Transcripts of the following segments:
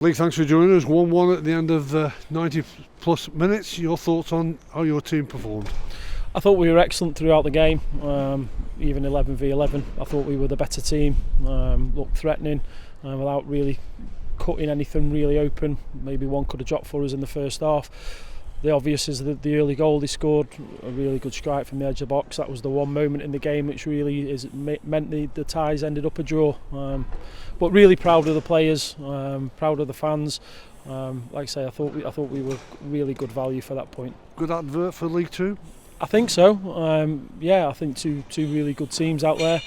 Lee, thanks for joining us. 1-1 at the end of the 90 plus minutes. Your thoughts on how your team performed? I thought we were excellent throughout the game, even 11v11. I thought we were the better team, looked threatening without really cutting anything really open. Maybe one could have dropped for us in the first half. The obvious is the early goal they scored, a really good strike from the edge of the box. That was the one moment in the game which really meant the ties ended up a draw. But really proud of the players, proud of the fans. Like I say, I thought we were really good value for that point. Good advert for League Two? I think so. I think two really good teams out there,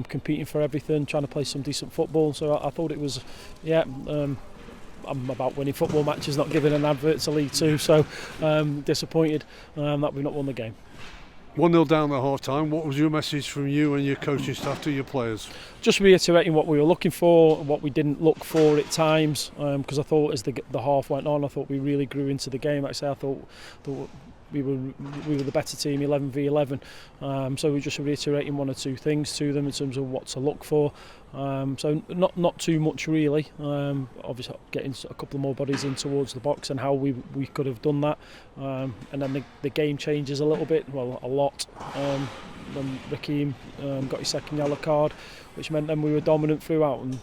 competing for everything, trying to play some decent football. So I thought it was, I'm about winning football matches, not giving an advert to League Two. So disappointed that we've not won the game. 1-0 down at half time. What was your message from you and your coaching staff to your players? Just reiterating what we were looking for, what we didn't look for at times, because I thought as the half went on, I thought we really grew into the game. Like I say, I thought we were the better team, 11v11. So we're just reiterating one or two things to them in terms of what to look for. So not too much really. Obviously getting a couple of more bodies in towards the box and how we could have done that. And then the game changes a little bit, well a lot. When Raheem got his second yellow card, which meant then we were dominant throughout. And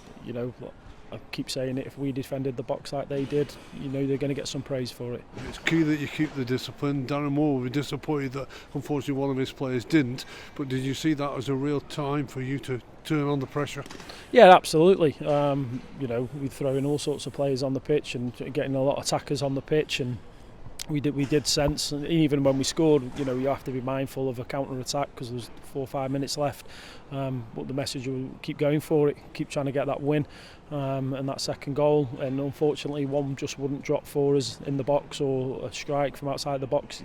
I keep saying it, if we defended the box like they did, they're going to get some praise for it. It's key that you keep the discipline. Darren Moore will be disappointed that unfortunately one of his players didn't, but did you see that as a real time for you to turn on the pressure? Yeah, absolutely. We throw in all sorts of players on the pitch and getting a lot of attackers on the pitch, and we did sense, and even when we scored, you have to be mindful of a counter attack because there was 4 or 5 minutes left. But the message was keep going for it, keep trying to get that win, and that second goal. And unfortunately, one just wouldn't drop for us in the box, or a strike from outside the box.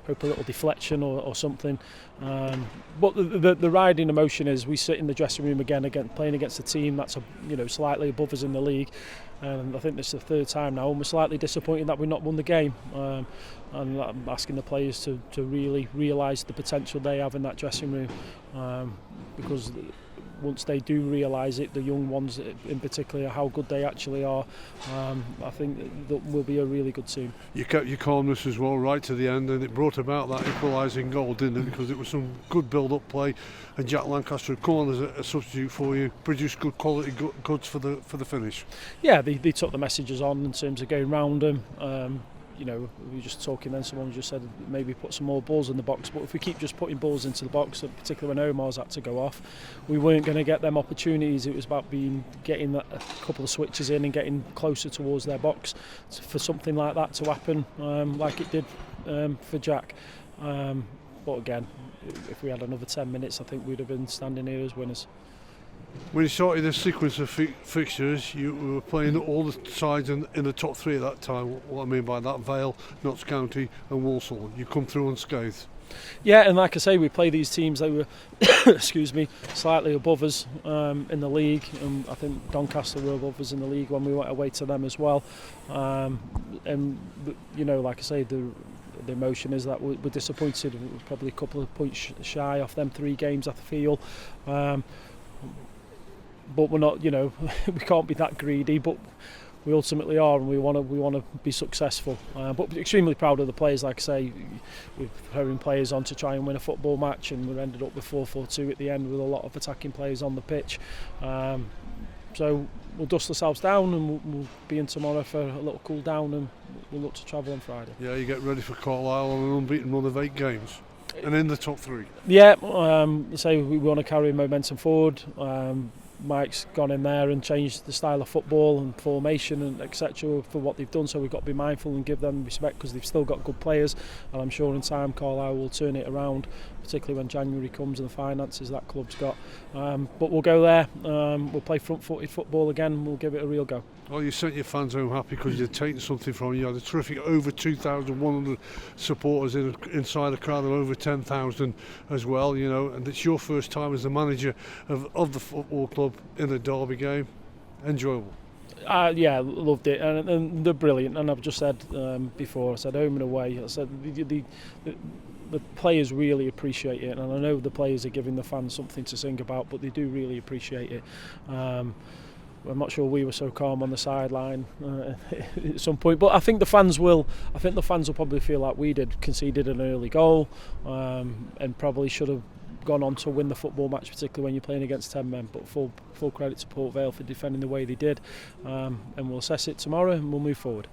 Hope a little deflection or something. But the riding emotion is we sit in the dressing room again playing against a team that's slightly above us in the league. And I think this is the third time now, and we're slightly disappointed that we've not won the game. And I'm asking the players to really realise the potential they have in that dressing room, because once they do realise it, the young ones in particular, how good they actually are, I think that we'll be a really good team. You kept your calmness as well right to the end, and it brought about that equalising goal, didn't it? Because it was some good build-up play, and Jack Lancaster had come on as a substitute for you, produced good quality goods for the finish. Yeah, they took the messages on in terms of going round them. We were just talking then, someone just said maybe put some more balls in the box, but if we keep just putting balls into the box, particularly when Omar's had to go off, we weren't going to get them opportunities. It was about getting a couple of switches in and getting closer towards their box for something like that to happen, like it did for Jack. But again, if we had another 10 minutes, I think we'd have been standing here as winners. When you started this sequence of fixtures, you were playing all the sides in the top three at that time. What I mean by that, Vale, Notts County and Walsall. You come through unscathed. Yeah, and like I say, we play these teams that were slightly above us in the league, and I think Doncaster were above us in the league when we went away to them as well. And like I say, the emotion is that we're disappointed. We're probably a couple of points shy off them 3 games, I feel. But we're not, we can't be that greedy, but we ultimately are, and we want to be successful. But extremely proud of the players. Like I say, we're throwing players on to try and win a football match, and we ended up with 4-4-2 at the end with a lot of attacking players on the pitch. So we'll dust ourselves down, and we'll be in tomorrow for a little cool down, and we'll look to travel on Friday. Yeah, you get ready for Carlisle on an unbeaten run of 8 games. And in the top 3. Yeah, we want to carry momentum forward. Mike's gone in there and changed the style of football and formation and etc. for what they've done, so we've got to be mindful and give them respect because they've still got good players, and I'm sure in time Carlisle will turn it around, particularly when January comes and the finances that club's got. But we'll go there, we'll play front-footed football again, and we'll give it a real go. Well, you sent your fans home happy because you'd taken something from you. You had a terrific over 2,100 supporters inside a crowd of over 10,000 as well, and it's your first time as the manager of the football club in a derby game. Enjoyable. Yeah, loved it, and they're brilliant. And I've just said before, I said home and away. I said the players really appreciate it, and I know the players are giving the fans something to sing about, but they do really appreciate it. I'm not sure we were so calm on the sideline at some point. But I think the fans will. I think the fans will probably feel like we did. Conceded an early goal, and probably should have gone on to win the football match, particularly when you're playing against 10 men. But full credit to Port Vale for defending the way they did, and we'll assess it tomorrow and we'll move forward.